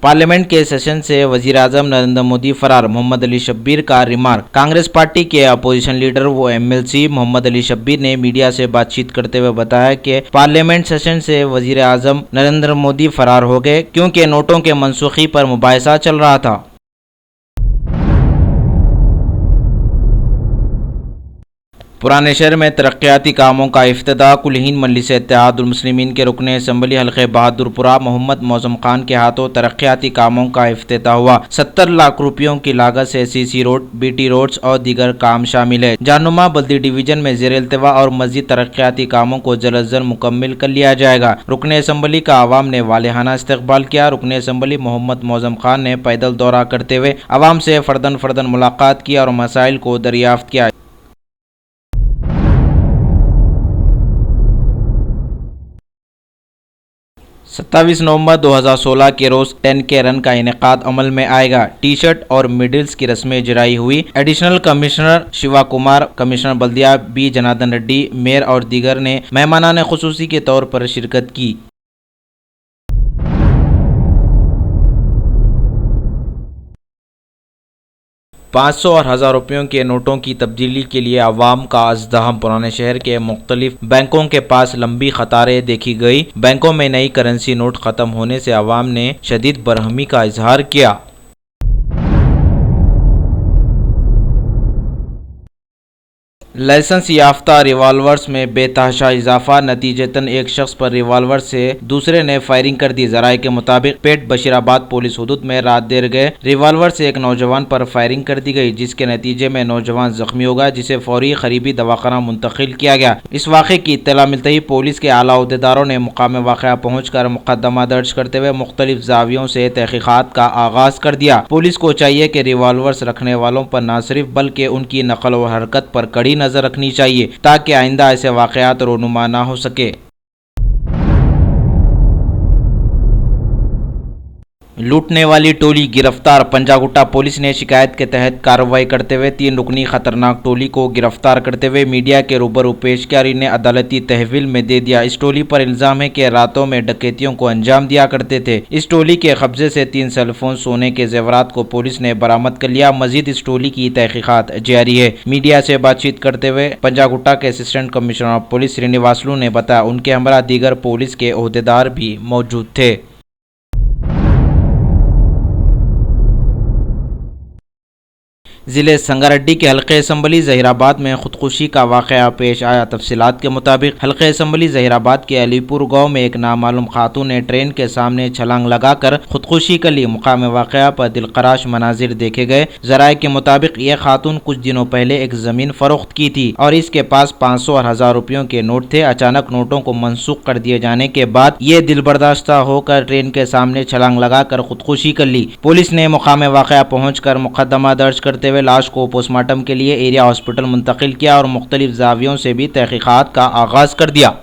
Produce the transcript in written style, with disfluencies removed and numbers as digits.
Parliament के session से वजीर-आज़म नरेंद्र मोदी फरार, मोहम्मद अली शब्बीर का रिमार्क। कांग्रेस पार्टी के अपोजिशन लीडर व एमएलसी मोहम्मद अली शब्बीर ने मीडिया से बातचीत करते हुए बताया कि पार्लियामेंट सेशन से वजीर-आज़म नरेंद्र मोदी फरार हो गए क्योंकि नोटों के मनसूखी पर मुबाहिसा चल रहा था। पुराने शहर में तरक्याती कामों का इफ्तिताह। कुल-हिंद मजलिस इत्तेहादुल मुस्लिमीन के रुकन असम्बली हल्के बहादुरपुरा मोहम्मद मौज़म खान के हाथों तरक्याती कामों का इफ्तिताह हुआ। 70 लाख रुपयों की लागत से सीसी रोड, बीटी रोड्स और दीगर काम शामिल है। जाननुमा बल्दी डिवीजन में ज़ेर इल्तिवा और मज़ीद तरक्याती कामों को जल्द अज जल्द मुकम्मल कर लिया जाएगा। रुकन असम्बली का आवाम ने वालिहाना इस्तकबाल किया। रुकन असम्बली मोहम्मद मौज़म खान ने पैदल दौरा करते हुए आवाम से फर्दन मुलाकात की और मसाइल को दरियाफ्त किया। 27 नवंबर 2016 के रोज 10K रन का इनेकाद अमल में आएगा। टी शर्ट और मेडल्स की रस्में इजराई हुई। Additional commissioner Shiva Kumar, commissioner बल्दिया बी जनार्दन रेड्डी, मेयर और दीगर ने मेहमानाने खुसूसी के तौर पर शिरकत की। 500 और 1000 रुपयों के नोटों की तब्दीली के लिए अवाम का अज़्दहम। पुराने शहर के मुख्तलिफ बैंकों के पास लंबी कतारें देखी गई। बैंकों में नई करेंसी नोट ख़त्म होने से अवाम ने शदीद बरहमी का इजहार किया। लाइसेंस याफ्ता रिवाल्वर्स में बेतहाशा इजाफा। नतीजतन एक शख्स पर रिवाल्वर से दूसरे ने फायरिंग कर दी। ज़राए के मुताबिक पेट बशीराबाद पुलिस हुदूद में रात देर गए रिवाल्वर से एक नौजवान पर फायरिंग कर दी गई, जिसके नतीजे में नौजवान जख्मी हो गया, जिसे फौरी करीबी दवाखाना मुंतकिल किया गया। इस वाक़े की इत्तला मिलते ही पुलिस के आला अहदेदारों ने मुकाम वाक़या पहुँच कर मुकदमा दर्ज करते हुए मुख्तलिफ जावियों से तहकीकात का आगाज कर दिया। पुलिस को चाहिए कि रिवाल्वर्स रखने वालों पर न सिर्फ बल्कि उनकी नकल व हरकत पर कड़ी नजर रखनी चाहिए ताकि आइंदा ऐसे वाक़यात रोनुमा ना हो सके। लूटने वाली टोली गिरफ्तार। पंजागुट्टा पुलिस ने शिकायत के तहत कार्रवाई करते हुए 3 रुकनी खतरनाक टोली को गिरफ्तार करते हुए मीडिया के रूबरू पेश किया और इन्हें अदालती तहवील में दे दिया। इस टोली पर इल्जाम है कि रातों में डकैतियों को अंजाम दिया करते थे। इस टोली के कब्जे से 3 सेलफोन, सोने के जेवरात को पुलिस ने बरामद कर लिया। मजीद इस टोली की तहकीकात जारी है। मीडिया से बातचीत करते हुए पंजागुट्टा के assistant commissioner of police Srinivasulu ने बताया उनके हमरा दीगर पुलिस के ओहदेदार भी मौजूद थे। ज़िले संगारेड्डी के हल्के असम्बली ज़हीराबाद में खुदकुशी का वाक़या पेश आया। तफसीलात के मुताबिक हल्के असम्बली ज़हीराबाद के अलीपुर गांव में एक नामालूम खातून ने ट्रेन के सामने छलांग लगाकर खुदकुशी कर ली। मुकाम वाक़या पर दिलखराश मनाजिर देखे गए। ज़राए के मुताबिक यह खातून कुछ दिनों पहले एक ज़मीन फरोख्त की थी और इसके पास 500 और 1000 रुपयों के नोट थे। अचानक नोटों को मनसूख कर दिए जाने के बाद ये दिलबर्दाश्ता होकर ट्रेन के सामने छलांग लगाकर खुदकुशी कर ली। पुलिस ने मुकाम वाक़या पहुँच कर मुकदमा दर्ज करते हुए लाश को पोस्टमार्टम के लिए एरिया हॉस्पिटल मुंतकिल किया और मुख्तलिफ जावियों से भी तहकीकात का आगाज कर दिया।